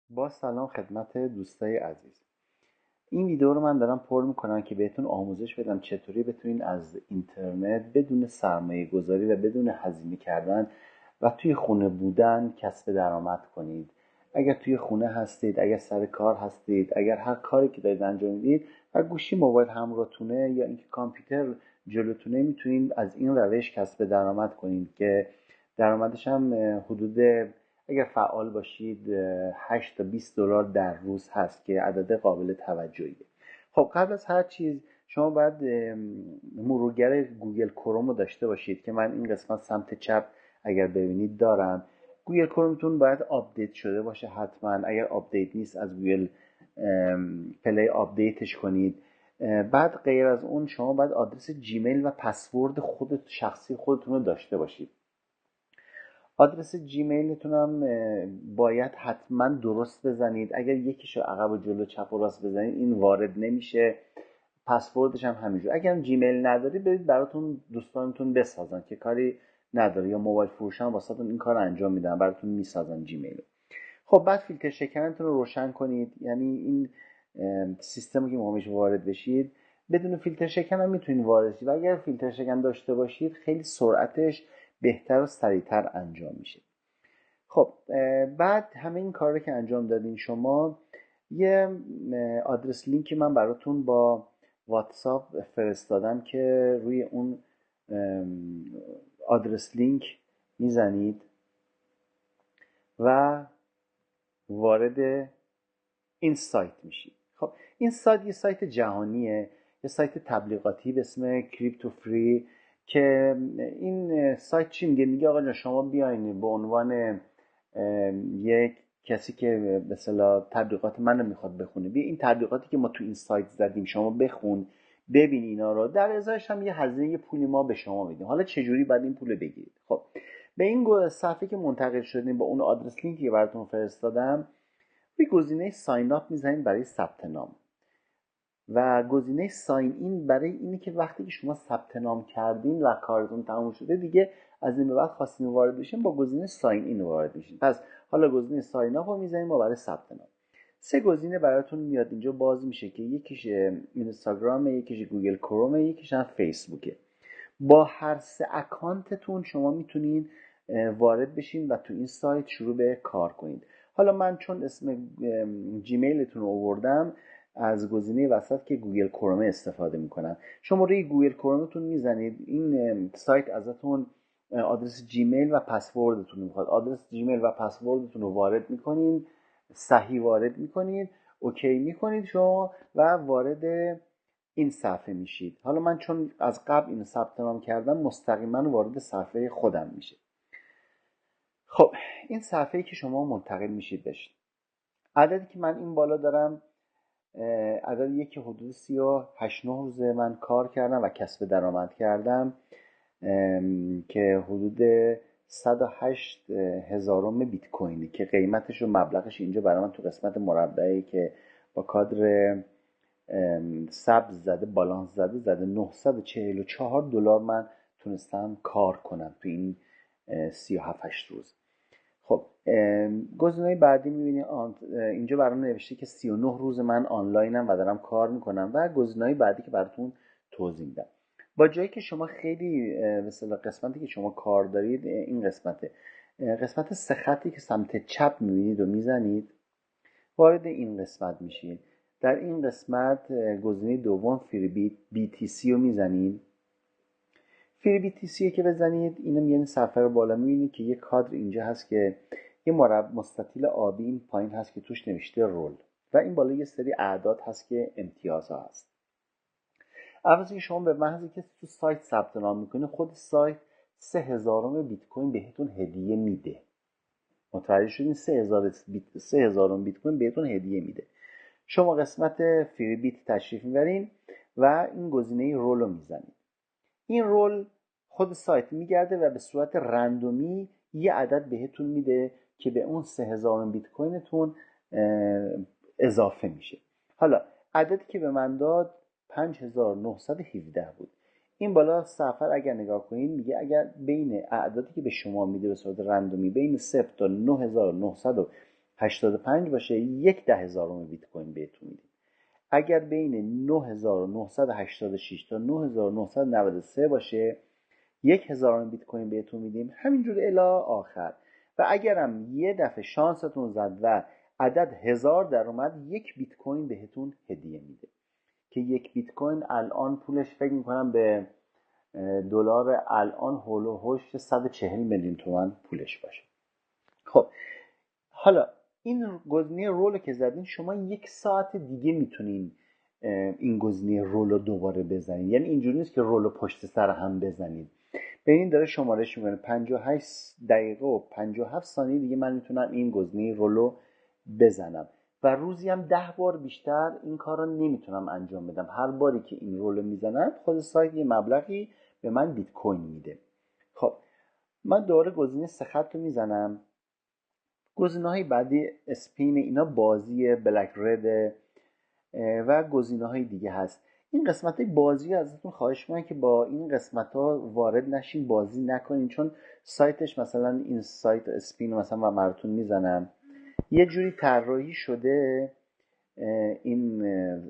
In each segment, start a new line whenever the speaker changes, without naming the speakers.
با سلام خدمت دوستای عزیز. این ویدیو رو من دارم پر میکنم که بهتون آموزش بدم چطوری بتونین از اینترنت بدون سرمایه گذاری و بدون هزینه کردن و توی خونه بودن کسب درآمد کنید. اگر توی خونه هستید، اگر سر کار هستید، اگر هر کاری که دارید انجام میدید و گوشی موبایل همراهتونه یا اینکه کامپیوتر جلوتونه، میتونید از این روش کسب درآمد کنید که درآمدش هم حدود، اگر فعال باشید، 8 تا 20 دلار در روز هست که عدد قابل توجهیه. خب قبل از هر چیز شما باید مرورگر گوگل کروم رو داشته باشید که من این قسمت سمت چپ اگر ببینید دارم. گوگل کرومتون باید آپدیت شده باشه حتما. اگر آپدیت نیست از گوگل پلی آپدیتش کنید. بعد غیر از اون شما باید آدرس جیمیل و پسورد شخصی خودتون رو داشته باشید. آدرس جیمیلتون هم باید حتما درست بزنید. اگر یکیشو عقب و جلو چپ و راست بزنید این وارد نمیشه. پسوردش هم همینجور. اگر جیمیل نداری برید براتون دوستانتون بسازن که کاری نداره، یا موبایل فروش هم واسهتون این کار انجام میدن، براتون میسازن جیمیل. خب بعد فیلتر شکنتون رو روشن کنید. یعنی این سیستمی که میخواید وارد بشید بدون فیلتر شکن هم میتونید وارد شید و اگر فیلتر شکن داشته باشید خیلی سرعتش بهتر و سریعتر انجام میشه. خب بعد همه این کار رو که انجام دادین شما، یه آدرس لینکی من براتون با واتساپ فرستادم که روی اون آدرس لینک میزنید و وارد این سایت میشید. خب این سایت یه سایت جهانیه، یه سایت تبلیغاتی به اسم کریپتو فری که این سایت چی میگه؟ میگه آقا شما بیاین به عنوان یک کسی که به اصطلاح تبلیغات منو میخواد بخونه، بیا این تبلیغاتی که ما تو این سایت زدیم شما بخون، ببین اینا رو، در ازایش هم یه هزینه یه پولی ما به شما میدیم. حالا چه جوری باید این پول بگیرید؟ خب به این صفحه که منتقل شدیم با اون آدرس لینکی که براتون فرستادم، روی گزینه ساین اپ میزنید برای ثبت نام و گزینه ساین این برای اینه که وقتی که شما ثبت نام کردین و کارتون تموم شده دیگه از این به بعد خواستین وارد بشین با گزینه ساین این وارد بشین. پس حالا گزینه ساین اپ رو میزنیم ما برای ثبت نام. سه گزینه براتون میاد اینجا باز میشه که یکیش اینستاگرام، یکیش گوگل کروم، یکیش هم فیسبوکه. با هر سه اکانتتون شما میتونین وارد بشین و تو این سایت شروع به کار کنید. حالا من چون اسم جیمیلتون رو آوردم از گزینه وسط که گوگل کروم استفاده میکنم. شما روی گوگل کرومتون میزنید، این سایت ازتون آدرس جیمیل و پسوردتون میخواد. آدرس جیمیل و پسوردتون رو وارد میکنید، صحیح وارد میکنید، اوکی میکنید شما و وارد این صفحه میشید. حالا من چون از قبل اینو ثبت نام کردم مستقیما وارد صفحه خودم میشه. خب این صفحه‌ای که شما منتقل میشید بهش، عددی که من این بالا دارم عددیه که حدود 38 روزه من کار کردم و کسب درآمد کردم که حدود 108 هزارم بیت کوینی که قیمتش و مبلغش اینجا برای من تو قسمت مربعی که با کادر سبز زده، بالانس زده 944 دلار من تونستم کار کنم تو این 37 روز. خب گزینه بعدی میبینی اینجا برام نوشته که 39 روز من آنلاینم و دارم کار میکنم و گزینه بعدی که براتون توضیح میدم. با جایی که شما خیلی مثلا قسمتی که شما کار دارید این قسمت سه خطی که سمت چپ میبینید و میزنید وارد این قسمت میشید. در این قسمت گزینه دوم فری بی تی سی رو میزنید. فری بی تی سی که بزنید اینو میاد صفحه رو بالا میبینید که یه کادر اینجا هست که یه مستطیل آبی این پایین هست که توش نوشته رول و این بالا یه سری اعداد هست که امتیازها هست. عوض که شما به محضی که تو سایت ثبت نام میکنید خود سایت 3000 بیت کوین بهتون هدیه میده. متوجه شدین؟ 3000 بیت کوین بهتون هدیه میده. شما قسمت فری بیت تشریف میبرین و این گزینه رول رو میزنید. این رول خود سایت میگرده و به صورت رندومی یه عدد بهتون میده که به اون 3000 بیت کوینتون اضافه میشه. حالا عددی که به من داد 5917 بود. این بالا صفحه اگر نگاه کنید میگه اگر بین اعدادی که به شما میده به صورت رندومی بین 0 تا 85 باشه 1/10,000 بیت کوین بهتون میدیم. اگر بین 9986 تا 9993 باشه 1,000 بیت کوین بهتون میدیم، همینجور الی آخر. و اگرم یه دفعه شانستون زد و عدد 1000 در اومد 1 بیت کوین بهتون هدیه میده که 1 بیت کوین الان پولش فکر میکنم به دلار الان هول و هوش 140 میلیون تومان پولش باشه. خب حالا این گزینه رول که زدین شما 1 ساعت دیگه میتونین این گزینه رول رو دوباره بزنید. یعنی اینجوری نیست که رول رو پشت سر هم بزنید. ببینید داره شمارش میکنه 58 دقیقه و 57 ثانیه دیگه من میتونم این گزینه رول رو بزنم و روزی هم 10 بار بیشتر این کار رو نمیتونم انجام بدم. هر باری که این رول رو میزنم خود سایت یه مبلغی به من بیت کوین میده. خب من دوباره گزینه 3 خط رو میزنم. گزینه های بعدی اسپین، اینا بازی بلک رد و گزینه های دیگه هست. این قسمت های بازی ازتون خواهش میکنم که با این قسمت ها وارد نشین، بازی نکنین، چون سایتش مثلا این سایت اسپین مثلا و براتون میزنم یه جوری طراحی شده این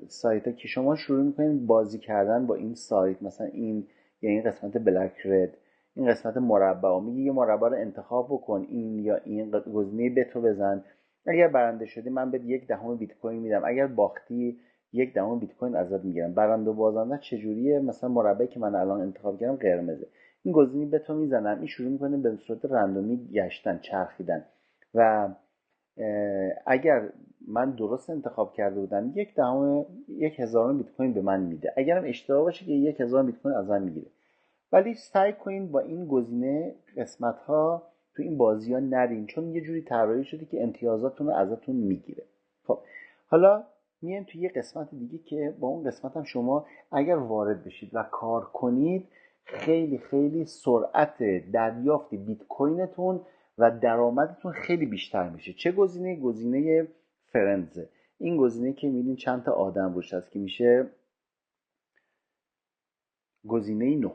سایت ها که شما شروع میکنین بازی کردن با این سایت. مثلا این یا این قسمت بلک رد، این قسمت مربع، میگه یه مربع رو انتخاب بکن، این یا این گزینه بتو بزن. اگر برنده شدی من بهت 1/10 بیت کوین میدم، اگر باختی 1/10 بیت کوین ازت میگیرم. برنده و بازنده چجوریه؟ مثلا مربعی که من الان انتخاب کردم قرمزه، این گزینه بتو میزنم، این شروع میکنه به صورت رندومی گشتن، چرخیدن و اگر من درست انتخاب کرده بودم 1/1000 بیت کوین به من میده. اگرم اشتباه باشه که 1,000 بیت کوین ازم میگیره. ولی سعی کنین با این گزینه قسمت ها تو این بازی ها نرین، چون یه جوری طراحی شده که امتیازاتون رو ازتون میگیره. خب حالا میایم تو یه قسمت دیگه که با اون قسمت هم شما اگر وارد بشید و کار کنید خیلی خیلی سرعت دریافت بیت کوینتون و درآمدتون خیلی بیشتر میشه. چه گزینه؟ گزینه فرندزه. این گزینه که میبینین چند تا آدم روش هست که میشه گزینه 9.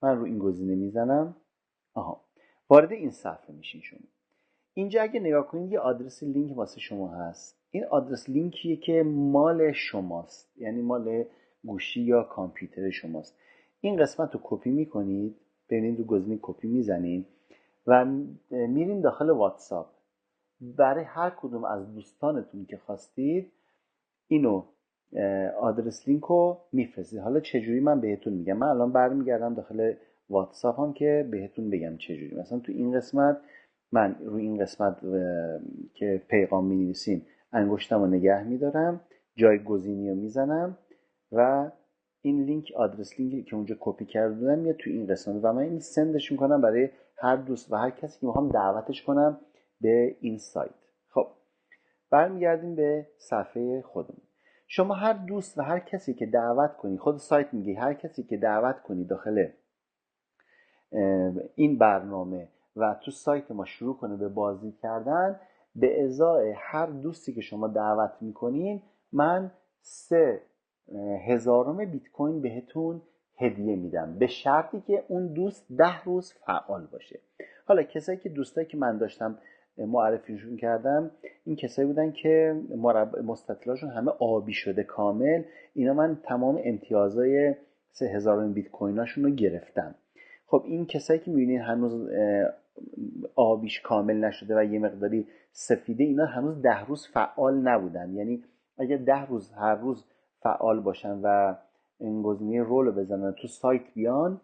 من رو این گزینه میزنم. وارد این صفحه میشین شما. اینجا اگه نگاه کنید یه آدرس لینک واسه شما هست. این آدرس لینکیه که مال شماست، یعنی مال گوشی یا کامپیوتر شماست. این قسمت رو کپی میکنید، ببینید رو گزینه کپی میزنید و میرین داخل واتساپ. برای هر کدوم از دوستانتون که خواستید اینو آدرس لینک رو میفرستید. حالا چجوری من بهتون میگم. من الان برمیگردم داخل واتساپ هم که بهتون بگم چجوری. مثلا تو این قسمت من روی این قسمت که پیغام مینویسیم انگشتم رو نگه میدارم، جایگزینی رو میزنم و این لینک آدرس لینکی که اونجا کپی کرده بودم میاد تو این قسمت و من این سندش میکنم برای هر دوست و هر کسی که میخوام دعوتش کنم به این سایت. خب برمیگردیم به صفحه خودمون. شما هر دوست و هر کسی که دعوت کنی، خود سایت میگه هر کسی که دعوت کنی داخل این برنامه و تو سایت ما شروع کنه به بازی کردن، به ازای هر دوستی که شما دعوت میکنین من 3,000 بیت کوین بهتون هدیه میدم، به شرطی که اون دوست 10 روز فعال باشه. حالا کسایی که دوستایی که من داشتم معرفیشون کردم این کسایی بودن که مستطیلاشون همه آبی شده کامل. اینا من تمام امتیازای 3,000 بیت کویناشون رو گرفتم. خب این کسایی که میبینین هنوز آبیش کامل نشده و یه مقداری سفیده، اینا هنوز 10 روز فعال نبودن. یعنی اگر 10 روز هر روز فعال باشن و این گزینه رول رو بزنن تو سایت بیان،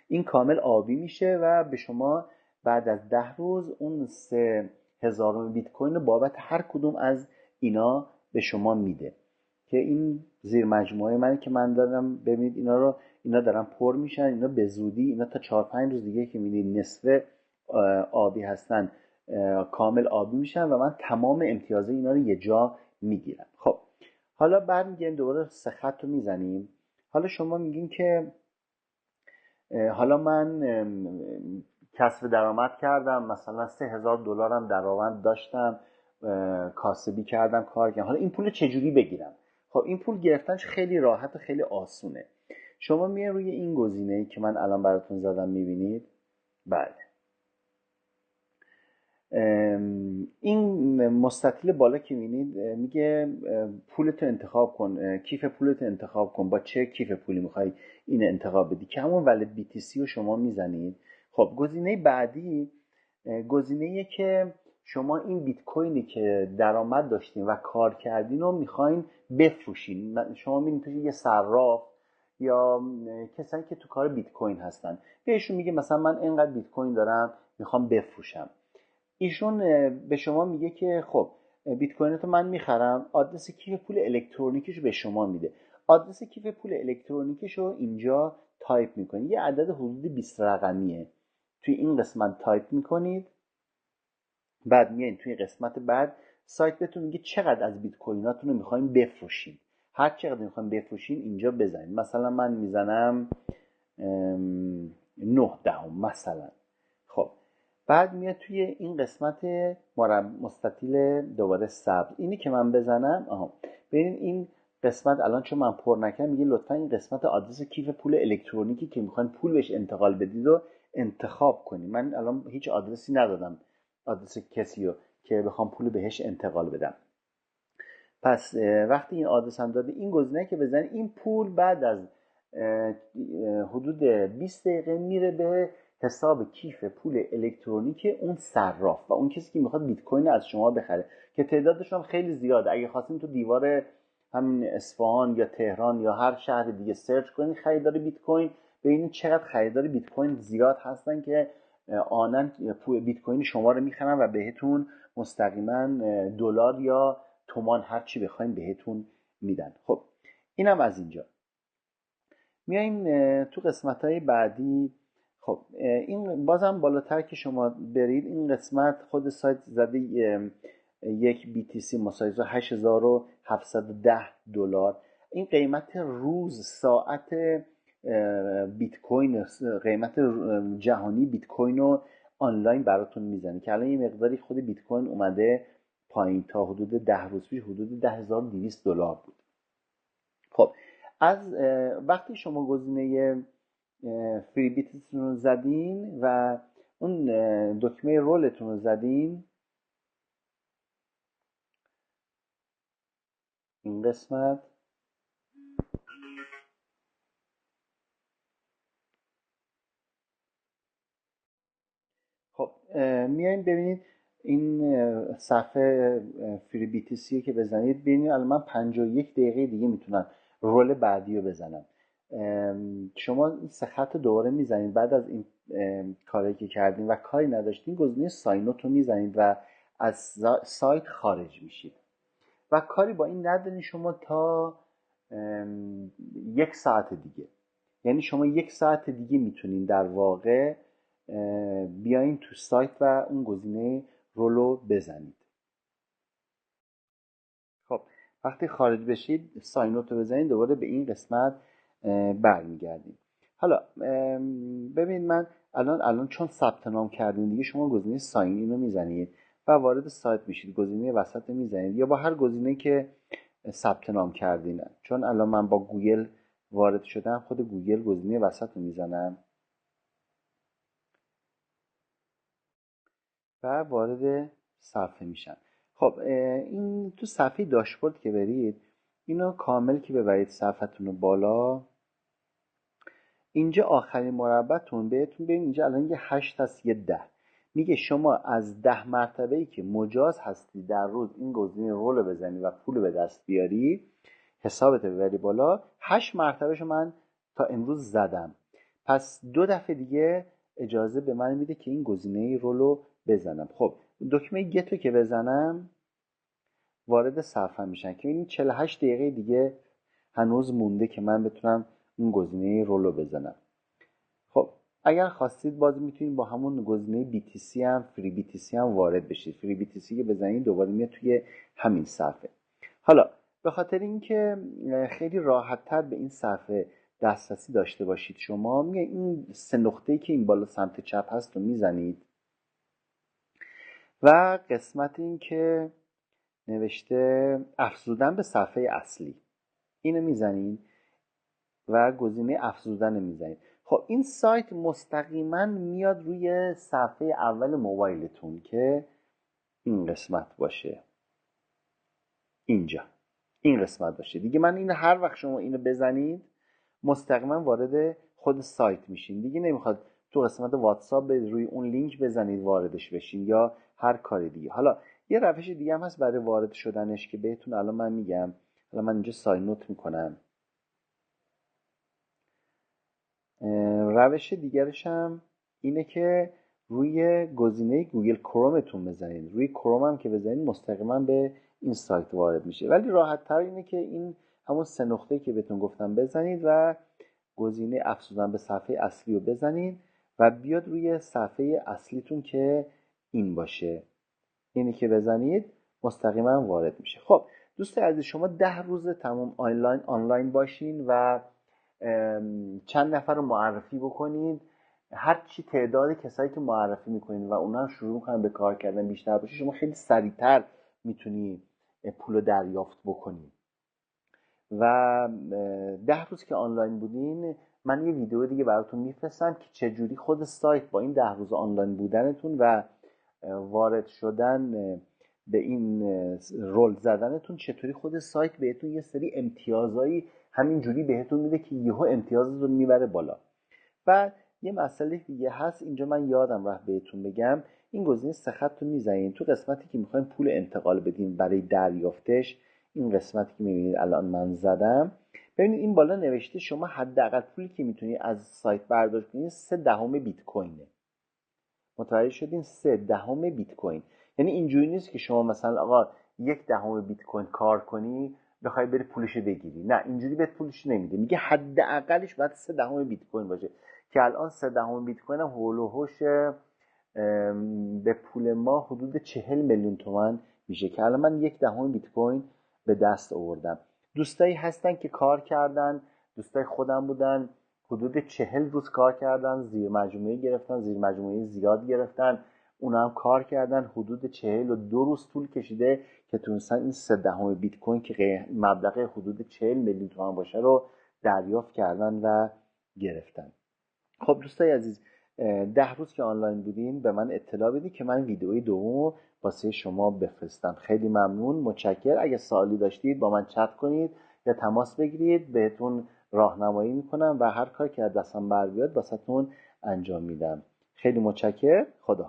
این کامل آبی میشه و به شما بعد از 10 روز اون 3,000 بیت کوین رو بابت هر کدوم از اینا به شما میده. که این زیر مجموعه منه که من دارم. ببینید اینا دارن پر میشن. اینا به زودی، اینا تا 4-5 روز دیگه که میبینید نصف آبی هستن کامل آبی میشن و من تمام امتیازه اینا رو یه جا میگیرم. خب حالا برمیگردیم دوباره 3 خط رو میزنیم. حالا شما میگین که حالا من کسب درآمد کردم، مثلا 3,000 دلارم درآمد داشتم، کاسبی کردم، کار کردم، حالا این پول چجوری بگیرم؟ خب این پول گرفتنش خیلی راحت و خیلی آسونه. شما میان روی این گزینه‌ای که من الان براتون زدم میبینید. بله این مستطیل بالا که میبینید میگه پولتو انتخاب کن، کیف پولتو انتخاب کن، با چه کیف پولی میخوای این انتخاب بدی که همون ولد BTC رو شما میزنید. خب گزینه بعدی گزینه‌ایه که شما این بیت کوینی که درآمد داشتین و کار کردین رو میخواین بفروشین. شما میبینید یه صراف یا کسایی که تو کار بیت کوین هستن بهشون میگه مثلا من اینقدر بیت کوین دارم میخوام بفروشم. ایشون به شما میگه که خب بیت کوینتو من میخرم، آدرس کیف پول الکترونیکیشو به شما میده. آدرس کیف پول الکترونیکیشو اینجا تایپ میکنید، یه عدد حدود 20 رقمیه، توی این قسمت تایپ میکنید. بعد میایین توی قسمت بعد سایت بهتون میگه چقدر از بیت کویناتون رو میخواین بفروشین. هر چقدر میخواین بفروشین اینجا بزنید. مثلا من میزنم 9 دهم مثلا. خب بعد میاد توی این قسمت مستطیل دوباره سبز، اینی که من بزنم ببینید این قسمت الان چون من پر نکردم میگه لطفا این قسمت آدرس کیف پول الکترونیکی که میخواین پول بهش انتقال بدید رو انتخاب کنید. من الان هیچ آدرسی ندادم، آدرس کسی رو که بخوام پول بهش انتقال بدم. پس وقتی این آدرس هم داده این گزینه که بزنید این پول بعد از حدود 20 دقیقه میره به حساب کیف پول الکترونیک اون صراف و اون کسی که میخواد بیت کوین از شما بخره که تعدادش هم خیلی زیاده. اگه خواستین تو دیوار همین اصفهان یا تهران یا هر شهر دیگه سرچ کنین خریدار بیت کوین، ببینید چقدر خریدار بیت کوین زیاد هستن که آنن بیت کوین شما رو میخرن و بهتون مستقیما دلار یا تومان هر چی بخواین بهتون میدن. خب اینم از اینجا. میایم تو قسمت‌های بعدی. خب این بازم بالاتر که شما برید این قسمت خود سایت زده یک BTC مساوی 8710 دلار. این قیمت روز ساعت بیت کوین، قیمت جهانی بیت کوین رو آنلاین براتون میزنه که الان یه مقداری خود بیت کوین اومده پایین، تا حدود 10 روز پیش حدود 10200 دلار بود. خب از وقتی شما گزینه فری بیتتون رو زدین و اون دکمه رولتون رو زدین، این قسمت خب میایم ببینید این صفحه فری BTC که بزنید ببینید الان من 51 دقیقه دیگه میتونم رول بعدی رو بزنم. شما این سه خط دوباره میزنید بعد از این کاری که کردین و کاری نداشتین گزینه ساین اوت رو میزنید و از سایت خارج میشید و کاری با این ندارین شما تا 1 ساعت دیگه. یعنی شما 1 ساعت دیگه میتونین در واقع بیاین تو سایت و اون گزینه رولو بزنید. خب وقتی خارج بشید ساین اوت رو بزنید دوباره به این قسمت برمیگردید. حالا ببینید من الان چون ثبت نام کردین دیگه شما گزینه ساین این رو میزنید و وارد سایت میشید، گزینه وسط میزنید یا با هر گزینه که ثبت نام کردین. چون الان من با گوگل وارد شدم خود گوگل گزینه وسط رو میزنم و وارد صفحه میشن. خب این تو صفحه داشبورد که برید اینو کامل که ببرید صفحتون رو بالا، اینجا آخرین مربعتون بهتون ببین اینجا الان یه 8 هست یه 10 میگه شما از 10 مرتبه‌ای که مجاز هستی در روز این گزینه رول بزنی و پول به دست بیاری حسابت ببری بالا. 8 مرتبهشو من تا امروز زدم، پس 2 دفعه دیگه اجازه به من میده که این گزینه رولو بزنم. خب دکمه گتو که بزنم وارد صفحه میشن که این 48 دقیقه دیگه هنوز مونده که من بتونم اون گزینه رولو بزنم. خب اگر خواستید باز میتونید با همون گزینه BTC هم فری BTC هم وارد بشید. فری BTC که بزنید دوباره میاد توی همین صفحه. حالا به خاطر اینکه خیلی راحت تر به این صفحه دسترسی داشته باشید شما میایید این سه نقطه‌ای که این بالا سمت چپ هست رو میزنید و قسمت این که نوشته افزودن به صفحه اصلی اینو میزنید و گزینه افزودن میزنید. خب این سایت مستقیما میاد روی صفحه اول موبایلتون که این قسمت باشه، اینجا این قسمت باشه دیگه. من این هر وقت شما اینو بزنید مستقیما وارد خود سایت میشین دیگه. نمیخواد تو قسمت واتساپ روی اون لینک بزنید واردش بشین یا هر کاری دیگه. حالا یه روش دیگه هم هست برای وارد شدنش که بهتون الان من میگم. حالا من اینجا ساین نوت میکنم. روش دیگرش هم اینه که روی گزینه گوگل کرومتون بزنید. روی کروم هم که بزنید مستقیما به این سایت وارد میشه، ولی راحت تر اینه که این همون 3 نقطه که بهتون گفتم بزنید و گزینه افزودن به صفحه اصلی رو بزنید و بیاد روی صفحه اصلیتون که این باشه. اینی که بزنید مستقیما وارد میشه. خب دوست عزیز، شما 10 روز تمام آنلاین باشین و چند نفر رو معرفی بکنید. هر چی تعداد کسایی که معرفی میکنید و اونا هم شروع میکنن به کار کردن بیشتر باشه، شما خیلی سریعتر میتونید پول رو دریافت بکنید. و 10 روز که آنلاین بودین من یه ویدیو دیگه براتون میفرستم که چجوری خود سایت با این 10 روز آنلاین بودنتون و وارد شدن به این رول زدنتون چطوری خود سایت بهتون یه سری امتیازایی همینجوری بهتون میده که یهو امتیازتون میبره بالا. و یه مسئله دیگه هست اینجا من یادم رفت بهتون بگم. این گزینه 3 خط رو میزنین تو قسمتی که میخواین پول انتقال بدین برای دریافتش. این قسمتی که میبینید الان من زدم، ببینید این بالا نوشته شما حداقل پولی که میتونید از سایت برداشت کنید 0.3 بیت کوینه. متوجه شدین؟ 0.3 بیت کوین. یعنی اینجوری نیست که شما مثلا آقا 1/10 بیت کوین کار کنی بخوای بری پولش بگیری. نه، اینجوری بهت پولش نمیده. میگه حداقلش باید 0.3 بیت کوین باشه که الان 0.3 بیت کوین هم هول و هوش به پول ما حدود 40 میلیون تومان میشه که الان من 1/10 بیت کوین به دست آوردم. دوستایی هستن که کار کردن، دوستای خودم بودن، حدود 40 روز کار کردن، زیر مجموعه گرفتن، زیر مجموعه زیاد گرفتن، اونا هم کار کردن. حدود 42 روز طول کشیده که تونستن این 0.3 بیت کوین که مبلغ حدود 40 میلیون تومان باشه رو دریافت کردن و گرفتن. خب دوستای عزیز، 10 روز که آنلاین بودین به من اطلاع بدید که من ویدئوی دوم واسه شما بفرستم. خیلی ممنون، متشکر. اگه سوالی داشتید با من چت کنید یا تماس بگیرید، بهتون راهنمایی میکنم و هر کار که از دستم بر بیاد واسهتون انجام میدم. خیلی متشکر. خدا